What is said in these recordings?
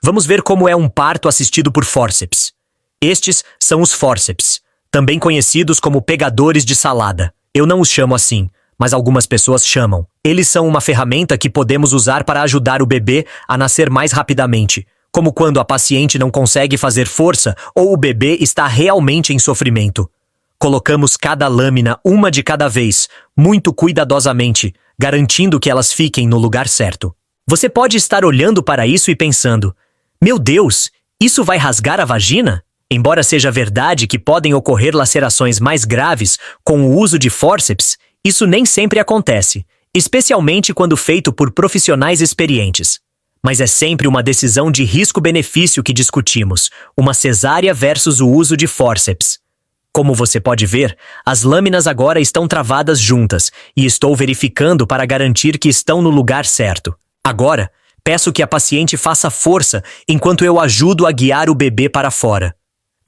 Vamos ver como é um parto assistido por fórceps. Estes são os fórceps, também conhecidos como pegadores de salada. Eu não os chamo assim, mas algumas pessoas chamam. Eles são uma ferramenta que podemos usar para ajudar o bebê a nascer mais rapidamente, como quando a paciente não consegue fazer força ou o bebê está realmente em sofrimento. Colocamos cada lâmina uma de cada vez, muito cuidadosamente, garantindo que elas fiquem no lugar certo. Você pode estar olhando para isso e pensando: meu Deus, isso vai rasgar a vagina? Embora seja verdade que podem ocorrer lacerações mais graves com o uso de fórceps, isso nem sempre acontece, especialmente quando feito por profissionais experientes. Mas é sempre uma decisão de risco-benefício que discutimos, uma cesárea versus o uso de fórceps. Como você pode ver, as lâminas agora estão travadas juntas e estou verificando para garantir que estão no lugar certo. Agora, peço que a paciente faça força enquanto eu ajudo a guiar o bebê para fora.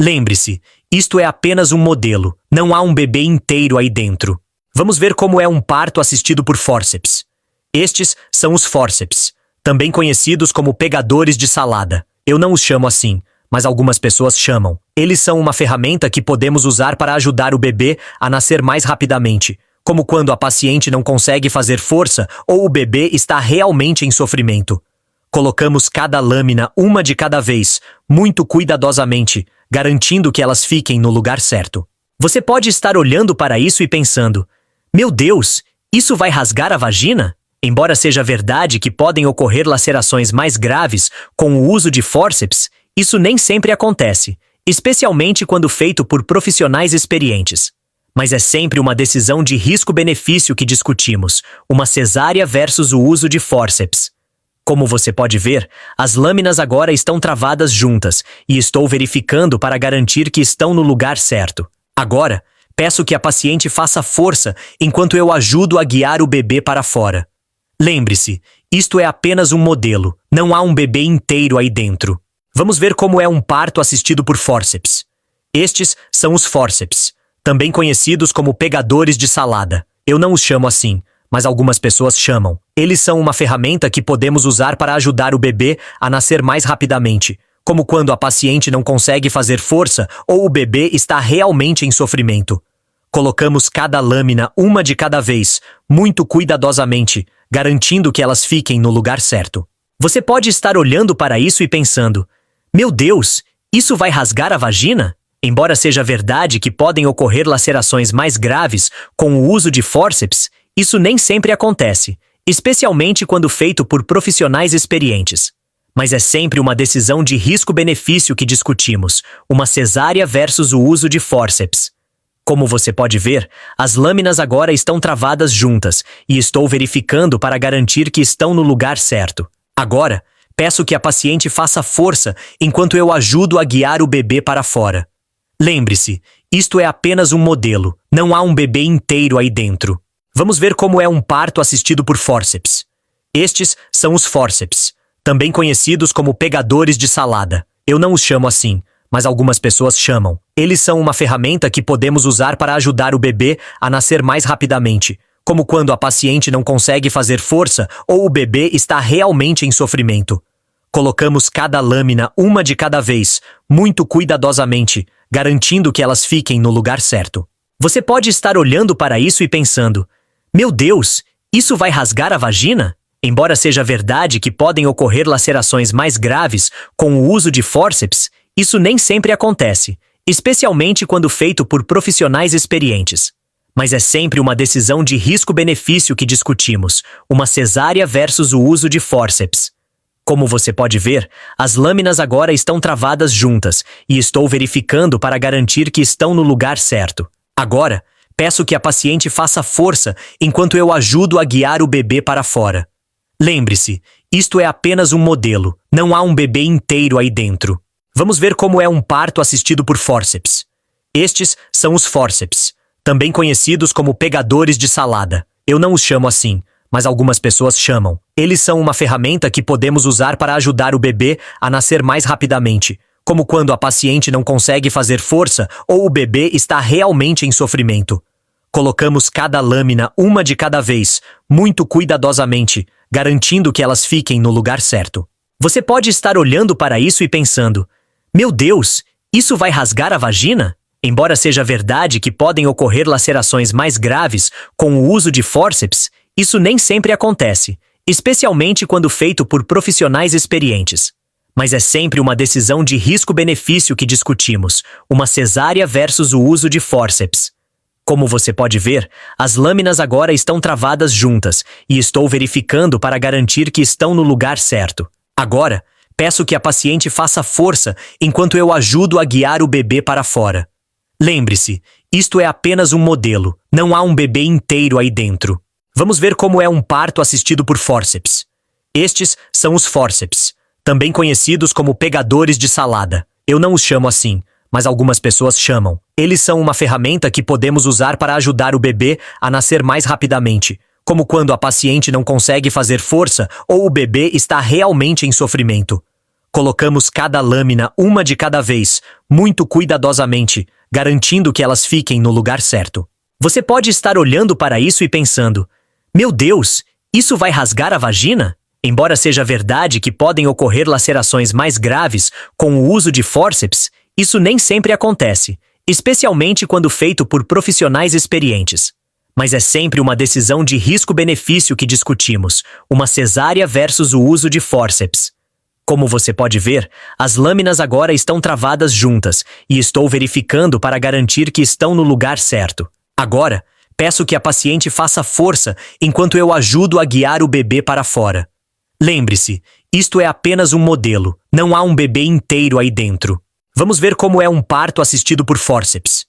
Lembre-se, isto é apenas um modelo, não há um bebê inteiro aí dentro. Vamos ver como é um parto assistido por fórceps. Estes são os fórceps, também conhecidos como pegadores de salada. Eu não os chamo assim, mas algumas pessoas chamam. Eles são uma ferramenta que podemos usar para ajudar o bebê a nascer mais rapidamente, como quando a paciente não consegue fazer força ou o bebê está realmente em sofrimento. Colocamos cada lâmina uma de cada vez, muito cuidadosamente, garantindo que elas fiquem no lugar certo. Você pode estar olhando para isso e pensando: meu Deus, isso vai rasgar a vagina? Embora seja verdade que podem ocorrer lacerações mais graves com o uso de fórceps, isso nem sempre acontece, especialmente quando feito por profissionais experientes. Mas é sempre uma decisão de risco-benefício que discutimos, uma cesárea versus o uso de fórceps. Como você pode ver, as lâminas agora estão travadas juntas e estou verificando para garantir que estão no lugar certo. Agora, peço que a paciente faça força enquanto eu ajudo a guiar o bebê para fora. Lembre-se, isto é apenas um modelo, não há um bebê inteiro aí dentro. Vamos ver como é um parto assistido por fórceps. Estes são os fórceps, também conhecidos como pegadores de salada. Eu não os chamo assim, mas algumas pessoas chamam. Eles são uma ferramenta que podemos usar para ajudar o bebê a nascer mais rapidamente, como quando a paciente não consegue fazer força ou o bebê está realmente em sofrimento. Colocamos cada lâmina uma de cada vez, muito cuidadosamente, garantindo que elas fiquem no lugar certo. Você pode estar olhando para isso e pensando: meu Deus, isso vai rasgar a vagina? Embora seja verdade que podem ocorrer lacerações mais graves com o uso de fórceps, isso nem sempre acontece, especialmente quando feito por profissionais experientes. Mas é sempre uma decisão de risco-benefício que discutimos, uma cesárea versus o uso de fórceps. Como você pode ver, as lâminas agora estão travadas juntas e estou verificando para garantir que estão no lugar certo. Agora, peço que a paciente faça força enquanto eu ajudo a guiar o bebê para fora. Lembre-se, isto é apenas um modelo, não há um bebê inteiro aí dentro. Vamos ver como é um parto assistido por fórceps. Estes são os fórceps, também conhecidos como pegadores de salada. Eu não os chamo assim, mas algumas pessoas chamam. Eles são uma ferramenta que podemos usar para ajudar o bebê a nascer mais rapidamente, como quando a paciente não consegue fazer força ou o bebê está realmente em sofrimento. Colocamos cada lâmina uma de cada vez, muito cuidadosamente, garantindo que elas fiquem no lugar certo. Você pode estar olhando para isso e pensando: meu Deus, isso vai rasgar a vagina? Embora seja verdade que podem ocorrer lacerações mais graves com o uso de fórceps, isso nem sempre acontece, especialmente quando feito por profissionais experientes. Mas é sempre uma decisão de risco-benefício que discutimos, uma cesárea versus o uso de fórceps. Como você pode ver, as lâminas agora estão travadas juntas e estou verificando para garantir que estão no lugar certo. Agora, peço que a paciente faça força enquanto eu ajudo a guiar o bebê para fora. Lembre-se, isto é apenas um modelo, não há um bebê inteiro aí dentro. Vamos ver como é um parto assistido por fórceps. Estes são os fórceps, também conhecidos como pegadores de salada. Eu não os chamo assim, mas algumas pessoas chamam. Eles são uma ferramenta que podemos usar para ajudar o bebê a nascer mais rapidamente, como quando a paciente não consegue fazer força ou o bebê está realmente em sofrimento. Colocamos cada lâmina uma de cada vez, muito cuidadosamente, garantindo que elas fiquem no lugar certo. Você pode estar olhando para isso e pensando: meu Deus, isso vai rasgar a vagina? Embora seja verdade que podem ocorrer lacerações mais graves com o uso de fórceps, isso nem sempre acontece, especialmente quando feito por profissionais experientes. Mas é sempre uma decisão de risco-benefício que discutimos, uma cesárea versus o uso de fórceps. Como você pode ver, as lâminas agora estão travadas juntas e estou verificando para garantir que estão no lugar certo. Agora, peço que a paciente faça força enquanto eu ajudo a guiar o bebê para fora. Lembre-se, isto é apenas um modelo, não há um bebê inteiro aí dentro. Vamos ver como é um parto assistido por fórceps. Estes são os fórceps, também conhecidos como pegadores de salada. Eu não os chamo assim, mas algumas pessoas chamam. Eles são uma ferramenta que podemos usar para ajudar o bebê a nascer mais rapidamente, como quando a paciente não consegue fazer força ou o bebê está realmente em sofrimento. Colocamos cada lâmina uma de cada vez, muito cuidadosamente, garantindo que elas fiquem no lugar certo. Você pode estar olhando para isso e pensando: meu Deus, isso vai rasgar a vagina? Embora seja verdade que podem ocorrer lacerações mais graves com o uso de fórceps, isso nem sempre acontece, especialmente quando feito por profissionais experientes. Mas é sempre uma decisão de risco-benefício que discutimos, uma cesárea versus o uso de fórceps. Como você pode ver, as lâminas agora estão travadas juntas e estou verificando para garantir que estão no lugar certo. Agora, peço que a paciente faça força enquanto eu ajudo a guiar o bebê para fora. Lembre-se, isto é apenas um modelo, não há um bebê inteiro aí dentro. Vamos ver como é um parto assistido por fórceps.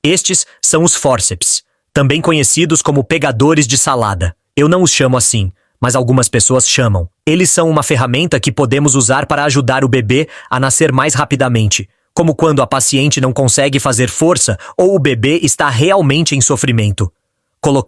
Estes são os fórceps, também conhecidos como pegadores de salada. Eu não os chamo assim, mas algumas pessoas chamam. Eles são uma ferramenta que podemos usar para ajudar o bebê a nascer mais rapidamente, como quando a paciente não consegue fazer força ou o bebê está realmente em sofrimento.